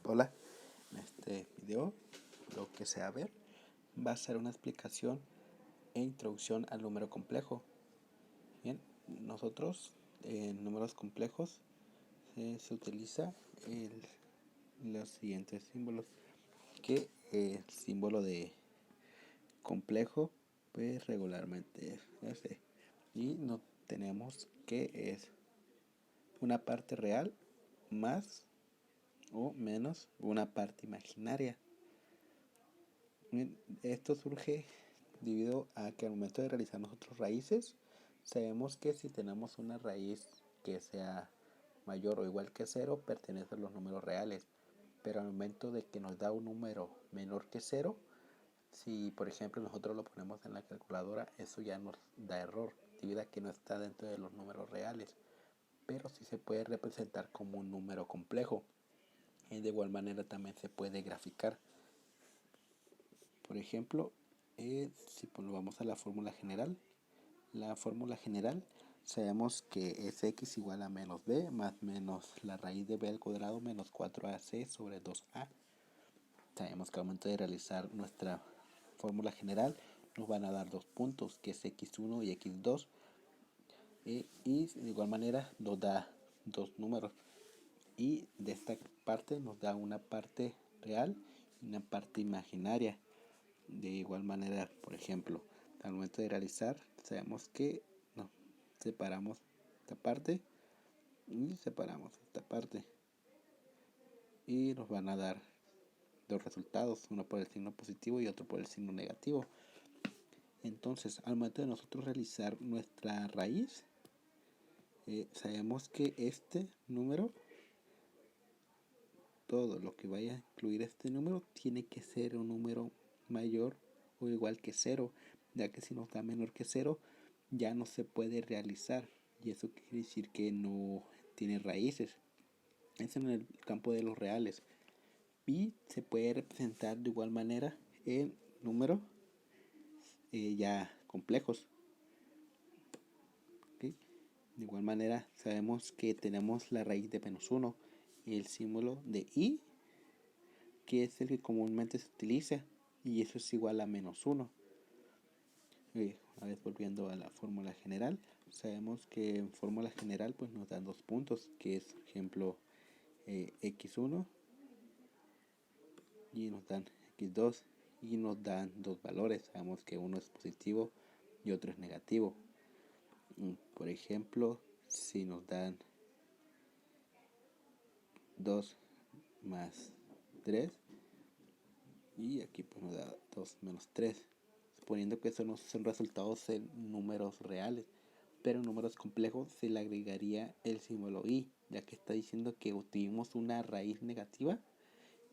Hola, en este video lo que se va a ver va a ser una explicación e introducción al número complejo. Bien, nosotros en números complejos se utiliza los siguientes símbolos, que el símbolo de complejo pues regularmente es ese, y no tenemos que es una parte real más o menos una parte imaginaria. Esto surge debido a que al momento de realizar nosotros raíces, sabemos que si tenemos una raíz que sea mayor o igual que 0, pertenece a los números reales. Pero al momento de que nos da un número menor que 0, si por ejemplo nosotros lo ponemos en la calculadora, eso ya nos da error, debido a que no está dentro de los números reales. Pero sí se puede representar como un número complejo. Y de igual manera también se puede graficar. Por ejemplo, si vamos a la fórmula general, sabemos que es x igual a menos b más menos la raíz de b al cuadrado menos 4ac sobre 2a. Sabemos que al momento de realizar nuestra fórmula general nos van a dar dos puntos, que es x1 y x2, y de igual manera nos da dos números, y de esta parte nos da una parte real y una parte imaginaria. De igual manera, por ejemplo, al momento de realizar, sabemos que no, separamos esta parte y separamos esta parte, y nos van a dar dos resultados, uno por el signo positivo y otro por el signo negativo. Entonces, al momento de nosotros realizar nuestra raíz, sabemos que este número, todo lo que vaya a incluir este número, tiene que ser un número mayor o igual que 0, ya que si nos da menor que 0 ya no se puede realizar, y eso quiere decir que no tiene raíces. Es en el campo de los reales, y se puede representar de igual manera en números ya complejos. ¿Okay? De igual manera sabemos que tenemos la raíz de menos 1 y el símbolo de i, que es el que comúnmente se utiliza, y eso es igual a menos 1. Una vez volviendo a la fórmula general, sabemos que en fórmula general pues nos dan dos puntos, que es por ejemplo x1, y nos dan x2, y nos dan dos valores. Sabemos que uno es positivo y otro es negativo. Por ejemplo, si nos dan 2 más 3, y aquí pues nos da 2 menos 3, suponiendo que esos no son resultados en números reales, pero en números complejos se le agregaría el símbolo i, ya que está diciendo que obtuvimos una raíz negativa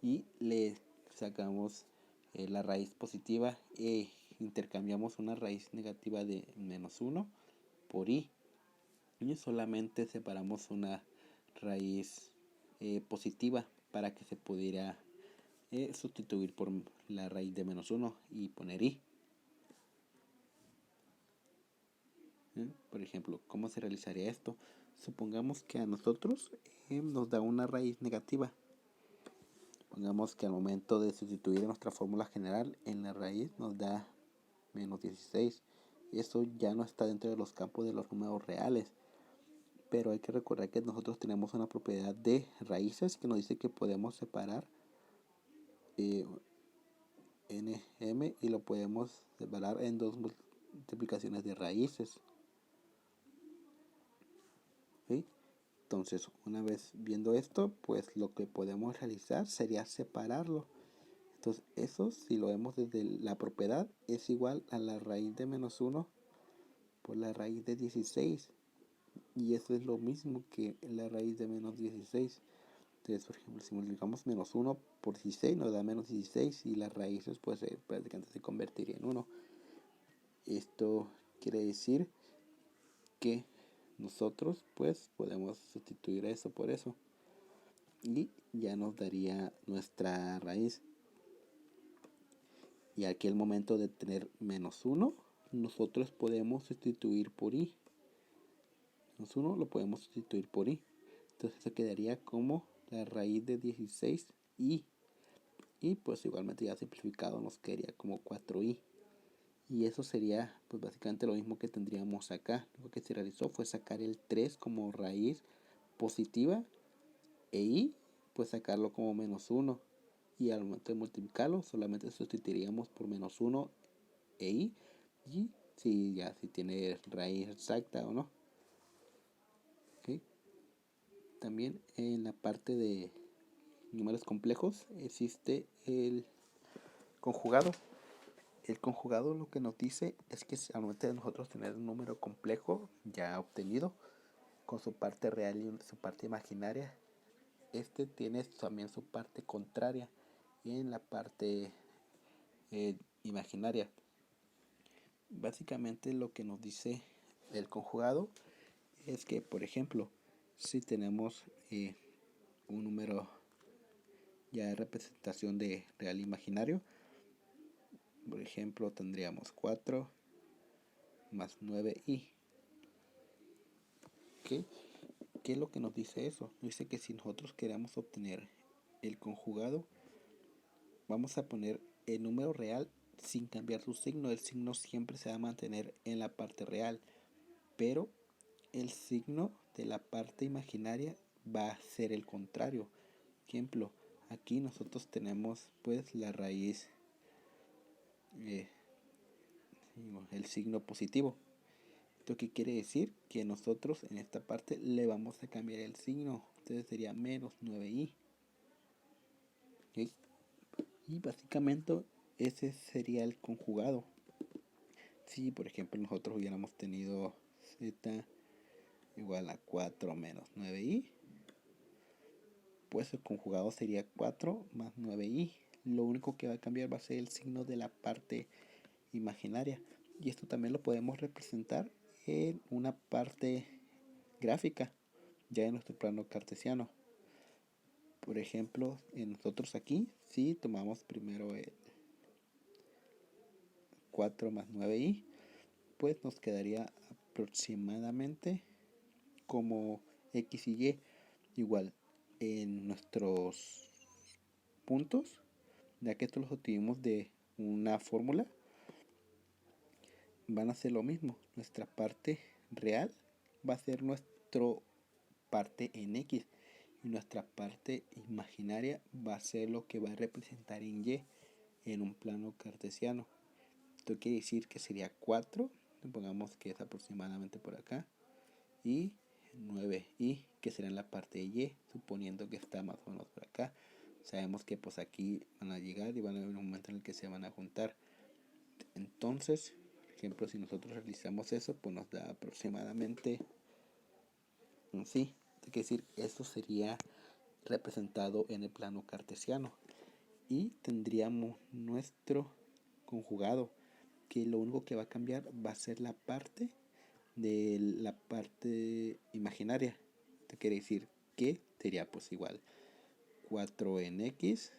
y le sacamos la raíz positiva, e intercambiamos una raíz negativa de menos 1 por i, y solamente separamos una raíz positiva para que se pudiera sustituir por la raíz de menos 1 y poner i. Por ejemplo, ¿cómo se realizaría esto? Supongamos que a nosotros nos da una raíz negativa. Pongamos que al momento de sustituir nuestra fórmula general en la raíz nos da menos 16. Eso ya no está dentro de los campos de los números reales. Pero hay que recordar que nosotros tenemos una propiedad de raíces que nos dice que podemos separar nm, y lo podemos separar en dos multiplicaciones de raíces. ¿Sí? Entonces, una vez viendo esto, pues lo que podemos realizar sería separarlo. Entonces, eso, si lo vemos desde la propiedad, es igual a la raíz de menos 1 por la raíz de 16. Y eso es lo mismo que la raíz de menos 16. Entonces, por ejemplo, si multiplicamos menos 1 por 16, nos da menos 16, y las raíces pues prácticamente se convertiría en 1. Esto quiere decir que nosotros pues podemos sustituir eso por eso, y ya nos daría nuestra raíz. Y aquí al momento de tener menos 1, nosotros podemos sustituir por i. Menos 1 lo podemos sustituir por i. Entonces eso quedaría como la raíz de 16 i. Y pues igualmente ya simplificado nos quedaría como 4i. Y eso sería pues básicamente lo mismo que tendríamos acá. Lo que se realizó fue sacar el 3 como raíz positiva e i pues sacarlo como -1. Y al momento de multiplicarlo solamente sustituiríamos por -1 e i. Y si tiene raíz exacta o no. ¿Okay? También en la parte de números complejos existe el conjugado. El conjugado lo que nos dice es que al momento de nosotros tener un número complejo ya obtenido con su parte real y su parte imaginaria, este tiene también su parte contraria en la parte imaginaria. Básicamente lo que nos dice el conjugado es que, por ejemplo, si tenemos un número ya de representación de real imaginario, por ejemplo tendríamos 4 más 9i. ¿Qué es lo que nos dice eso? Nos dice que si nosotros queremos obtener el conjugado, vamos a poner el número real sin cambiar su signo. El signo siempre se va a mantener en la parte real, pero el signo de la parte imaginaria va a ser el contrario. Ejemplo, aquí nosotros tenemos pues la raíz, el signo positivo. ¿Esto qué quiere decir? Que nosotros en esta parte le vamos a cambiar el signo. Entonces sería -9i. ¿Okay? Y básicamente ese sería el conjugado. Si por ejemplo nosotros hubiéramos tenido z igual a 4 menos 9i, pues el conjugado sería 4 más 9i. Lo único que va a cambiar va a ser el signo de la parte imaginaria. Y esto también lo podemos representar en una parte gráfica, ya en nuestro plano cartesiano. Por ejemplo, en nosotros aquí, si tomamos primero el 4 más 9i, pues nos quedaría aproximadamente como x y y. Igual en nuestros puntos, ya que estos los obtuvimos de una fórmula, van a ser lo mismo. Nuestra parte real va a ser nuestra parte en x y nuestra parte imaginaria va a ser lo que va a representar en y en un plano cartesiano. Esto quiere decir que sería 4, supongamos que es aproximadamente por acá, y 9i, que será en la parte de y, suponiendo que está más o menos por acá. Sabemos que pues aquí van a llegar y van a haber un momento en el que se van a juntar. Entonces, por ejemplo, si nosotros realizamos eso, pues nos da aproximadamente sí. Es decir, esto sería representado en el plano cartesiano. Y tendríamos nuestro conjugado, que lo único que va a cambiar va a ser la parte de la parte imaginaria. Esto quiere decir que sería pues igual 4 en x,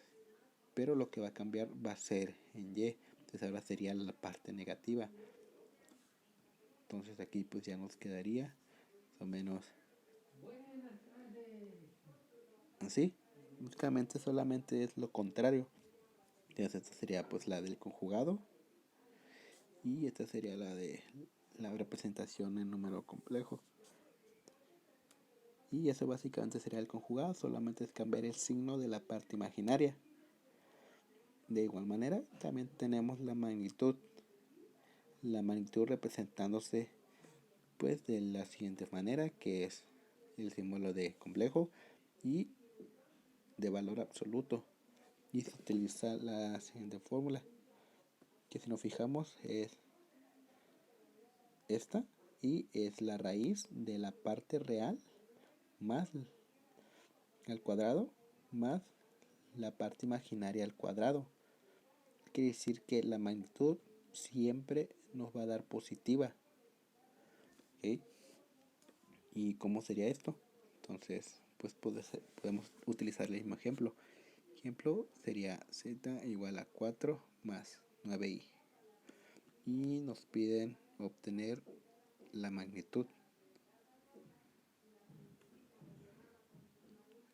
pero lo que va a cambiar va a ser en y. Entonces ahora sería la parte negativa. Entonces aquí pues ya nos quedaría más o menos así. Básicamente solamente es lo contrario. Entonces esta sería pues la del conjugado. Y esta sería la de la representación en número complejo. Y eso básicamente sería el conjugado. Solamente es cambiar el signo de la parte imaginaria. De igual manera también tenemos la magnitud. La magnitud representándose pues de la siguiente manera, que es el símbolo de complejo y de valor absoluto. Y se utiliza la siguiente fórmula, que si nos fijamos es esta, y es la raíz de la parte real más al cuadrado más la parte imaginaria al cuadrado. Quiere decir que la magnitud siempre nos va a dar positiva. ¿Okay? ¿Y cómo sería esto? Entonces, pues podemos utilizar el mismo ejemplo. Ejemplo sería z igual a 4 más 9i. Y nos piden obtener la magnitud.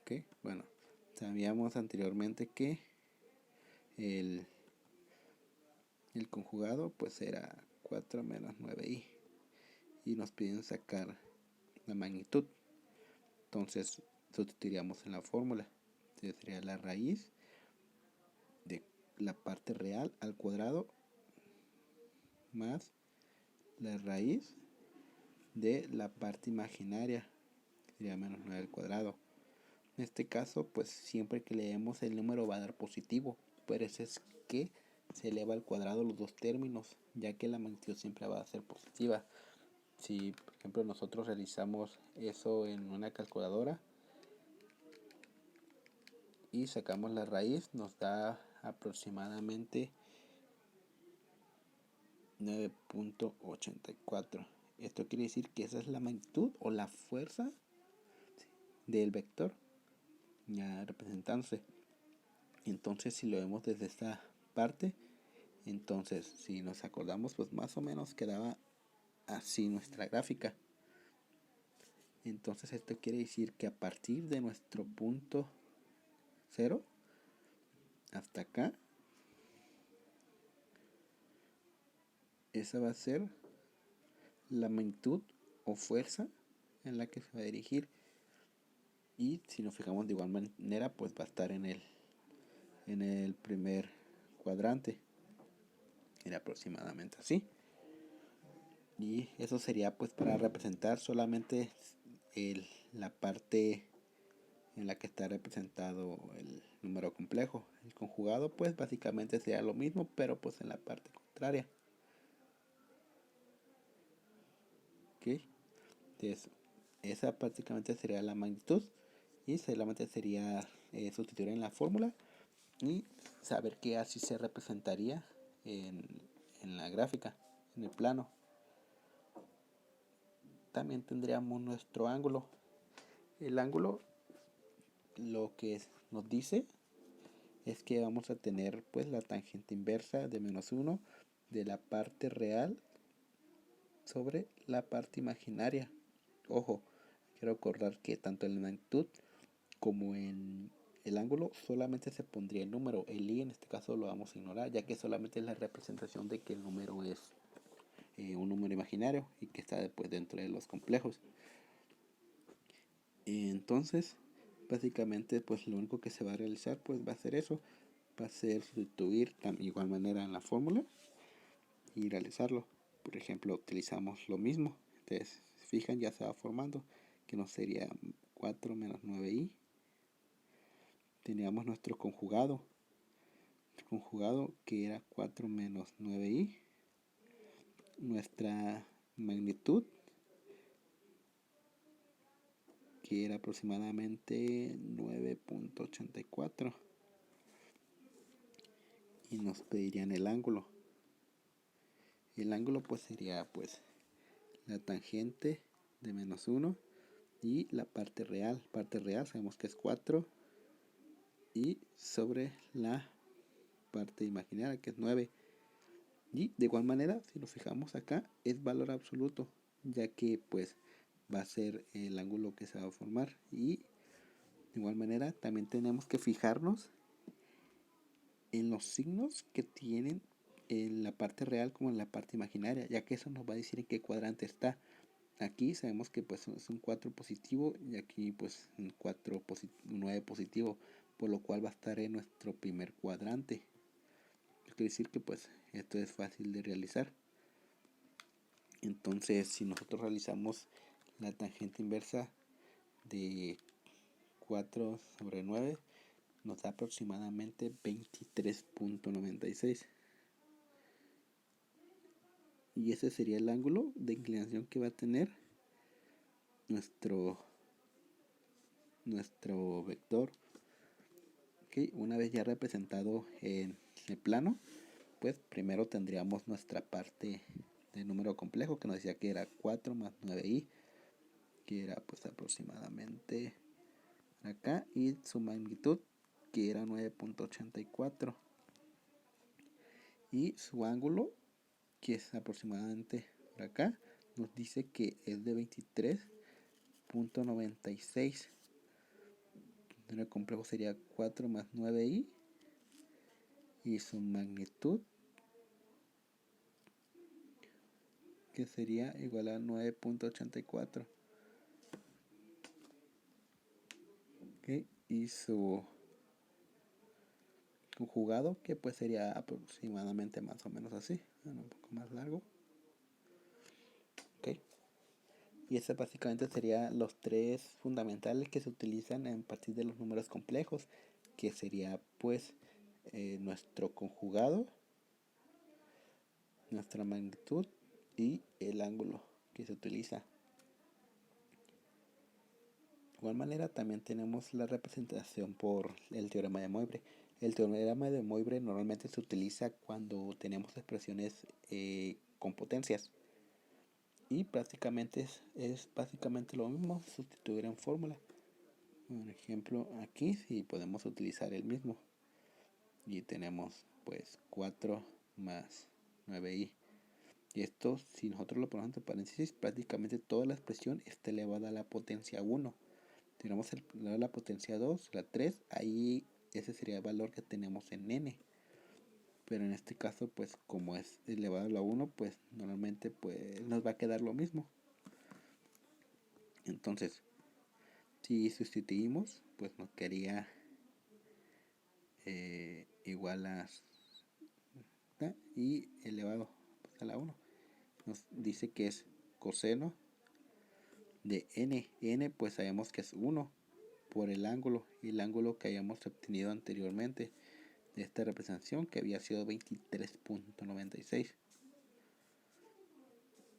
¿Ok? Bueno, Sabíamos anteriormente que el conjugado pues era 4 menos 9i y nos piden sacar la magnitud. Entonces sustituiríamos en la fórmula. Entonces sería la raíz de la parte real al cuadrado más la raíz de la parte imaginaria, que sería menos 9 al cuadrado. En este caso, pues siempre que leemos el número va a dar positivo, pero eso es que se eleva al cuadrado los dos términos, ya que la magnitud siempre va a ser positiva. Si, por ejemplo, nosotros realizamos eso en una calculadora y sacamos la raíz, nos da aproximadamente 9.84. Esto quiere decir que esa es la magnitud o la fuerza del vector ya representándose. Entonces, si lo vemos desde esta parte, entonces si nos acordamos, pues más o menos quedaba así nuestra gráfica. Entonces esto quiere decir que a partir de nuestro punto 0 hasta acá, esa va a ser la magnitud o fuerza en la que se va a dirigir. Y si nos fijamos de igual manera, pues va a estar en el primer cuadrante. Era aproximadamente así. Y eso sería pues para representar solamente la parte en la que está representado el número complejo. El conjugado pues básicamente sería lo mismo, pero pues en la parte contraria. ¿Ok? Entonces esa prácticamente sería la magnitud y solamente sería sustituir en la fórmula y saber que así se representaría en la gráfica, en el plano. También tendríamos nuestro ángulo. El ángulo lo que nos dice es que vamos a tener pues la tangente inversa de menos 1 de la parte real sobre la parte imaginaria. Ojo, quiero recordar que tanto en la magnitud como en el ángulo solamente se pondría el número. El i en este caso lo vamos a ignorar, ya que solamente es la representación de que el número es un número imaginario y que está después dentro de los complejos. Entonces básicamente pues lo único que se va a realizar pues va a ser eso, va a ser sustituir de igual manera en la fórmula y realizarlo. Por ejemplo, utilizamos lo mismo, entonces si fijan ya se va formando que nos sería 4 menos 9i. Teníamos nuestro conjugado que era 4 menos 9i, nuestra magnitud que era aproximadamente 9.84 y nos pedirían el ángulo. El ángulo pues sería pues la tangente de menos 1 y la parte real sabemos que es 4 y sobre la parte imaginaria que es 9. Y de igual manera, si nos fijamos acá, es valor absoluto, ya que pues va a ser el ángulo que se va a formar. Y de igual manera también tenemos que fijarnos en los signos que tienen en la parte real como en la parte imaginaria, ya que eso nos va a decir en qué cuadrante está. Aquí sabemos que pues es un 4 positivo y aquí pues un 9 positivo, por lo cual va a estar en nuestro primer cuadrante. Quiere decir que pues esto es fácil de realizar. Entonces si nosotros realizamos la tangente inversa de 4 sobre 9 nos da aproximadamente 23.96 y ese sería el ángulo de inclinación que va a tener nuestro vector. Okay, una vez ya representado en el plano, pues primero tendríamos nuestra parte de número complejo que nos decía que era 4 más 9i, que era pues aproximadamente acá, y su magnitud que era 9.84 y su ángulo que es aproximadamente por acá nos dice que es de 23.96. número complejo sería 4 más 9i y su magnitud, que sería igual a 9.84. ¿Okay? Y su conjugado, que pues sería aproximadamente más o menos así, un poco más largo. ¿Okay? Y eso básicamente serían los tres fundamentales que se utilizan a partir de los números complejos, que sería pues nuestro conjugado, nuestra magnitud y el ángulo que se utiliza. De igual manera también tenemos la representación por el teorema de Moivre. El teorema de Moivre normalmente se utiliza cuando tenemos expresiones con potencias. Y prácticamente es básicamente lo mismo, sustituir en fórmula. Por ejemplo, aquí sí podemos utilizar el mismo. Y tenemos pues 4 más 9i. Y esto, si nosotros lo ponemos entre paréntesis, prácticamente toda la expresión está elevada a la potencia 1. Tenemos la potencia 2, la 3, ahí ese sería el valor que tenemos en n. Pero en este caso, pues como es elevado a la 1, pues normalmente pues nos va a quedar lo mismo. Entonces, si sustituimos, pues nos quedaría igual a y elevado pues, a la 1. Nos dice que es coseno de n pues sabemos que es 1 por el ángulo que hayamos obtenido anteriormente de esta representación, que había sido 23.96.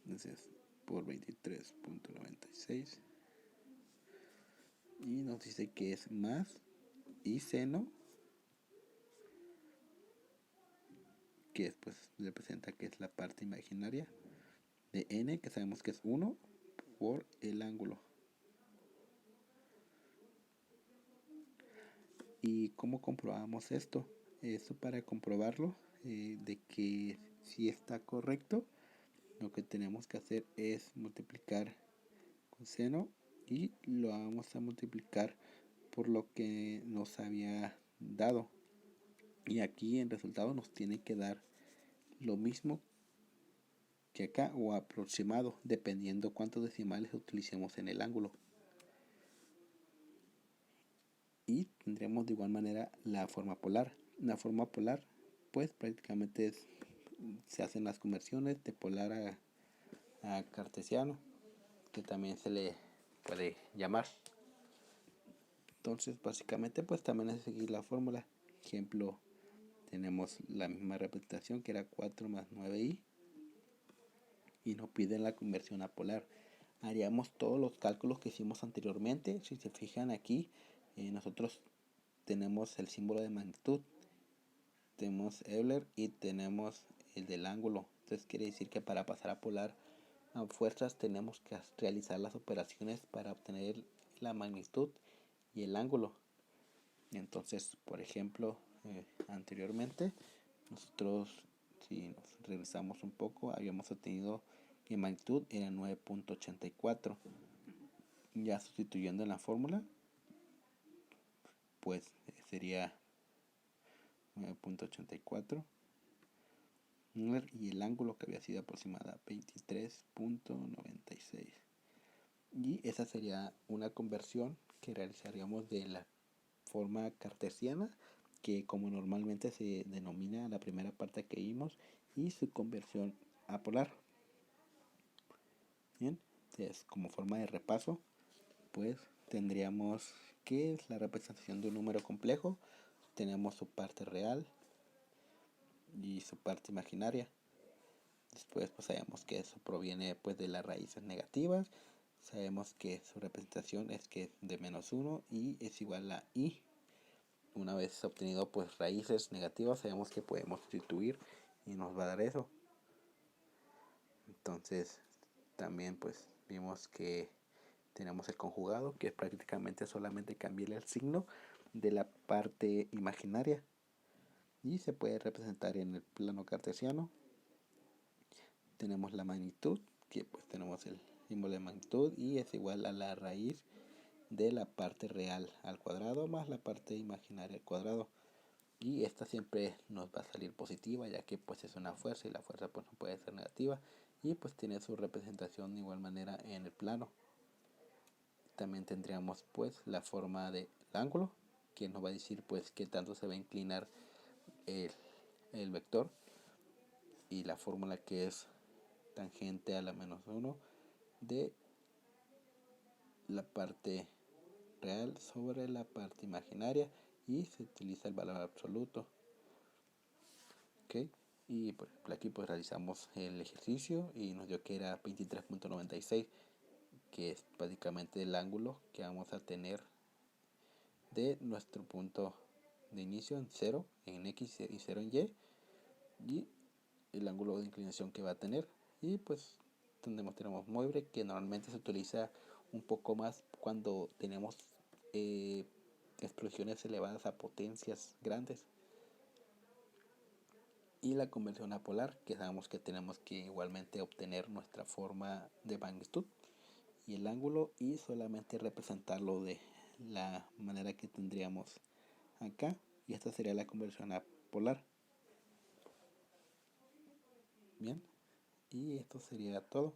Entonces por 23.96 y nos dice que es más y seno, que después representa que es la parte imaginaria de n, que sabemos que es 1 por el ángulo. ¿Y cómo comprobamos esto? Eso, para comprobarlo de que si está correcto, lo que tenemos que hacer es multiplicar con seno y lo vamos a multiplicar por lo que nos había dado. Y aquí en resultado nos tiene que dar lo mismo que acá, o aproximado, dependiendo cuántos decimales utilicemos en el ángulo. Y tendremos de igual manera la forma polar. La forma polar pues prácticamente se hacen las conversiones de polar a cartesiano, que también se le puede llamar. Entonces básicamente pues también es seguir la fórmula. Ejemplo, tenemos la misma representación, que era 4 más 9i, y nos piden la conversión a polar. Haríamos todos los cálculos que hicimos anteriormente. Si se fijan aquí, nosotros tenemos el símbolo de magnitud, tenemos Euler y tenemos el del ángulo. Entonces quiere decir que para pasar a polar a fuerzas tenemos que realizar las operaciones para obtener la magnitud y el ángulo. Entonces, por ejemplo, anteriormente nosotros, si nos regresamos un poco, habíamos obtenido que magnitud era 9.84. Ya sustituyendo en la fórmula, pues sería 9.84 y el ángulo, que había sido aproximada 23.96. Y esa sería una conversión que realizaríamos de la forma cartesiana, que como normalmente se denomina la primera parte que vimos, y su conversión a polar. Bien, entonces como forma de repaso, pues tendríamos que es la representación de un número complejo. Tenemos su parte real y su parte imaginaria. Después pues sabemos que eso proviene pues de las raíces negativas. Sabemos que su representación es que es de -1 y es igual a i. Una vez obtenido pues raíces negativas, sabemos que podemos sustituir y nos va a dar eso. Entonces también pues vimos que tenemos el conjugado, que es prácticamente solamente cambiarle el signo de la parte imaginaria, y se puede representar en el plano cartesiano. Tenemos la magnitud, que pues tenemos el símbolo de magnitud y es igual a la raíz de la parte real al cuadrado más la parte imaginaria al cuadrado. Y esta siempre nos va a salir positiva, ya que pues es una fuerza y la fuerza pues no puede ser negativa, y pues tiene su representación de igual manera en el plano. También tendríamos pues la forma del ángulo, que nos va a decir pues qué tanto se va a inclinar el vector, y la fórmula que es tangente a la menos 1 de la parte real sobre la parte imaginaria, y se utiliza el valor absoluto. ¿Ok? Y por ejemplo aquí pues realizamos el ejercicio y nos dio que era 23.96, que es prácticamente el ángulo que vamos a tener de nuestro punto de inicio en 0 en X y 0 en y el ángulo de inclinación que va a tener. Y pues tenemos mueble, que normalmente se utiliza un poco más cuando tenemos explosiones elevadas a potencias grandes. Y la conversión a polar, que sabemos que tenemos que igualmente obtener nuestra forma de magnitud y el ángulo, y solamente representarlo de la manera que tendríamos acá, y esta sería la conversión a polar. Bien, y esto sería todo.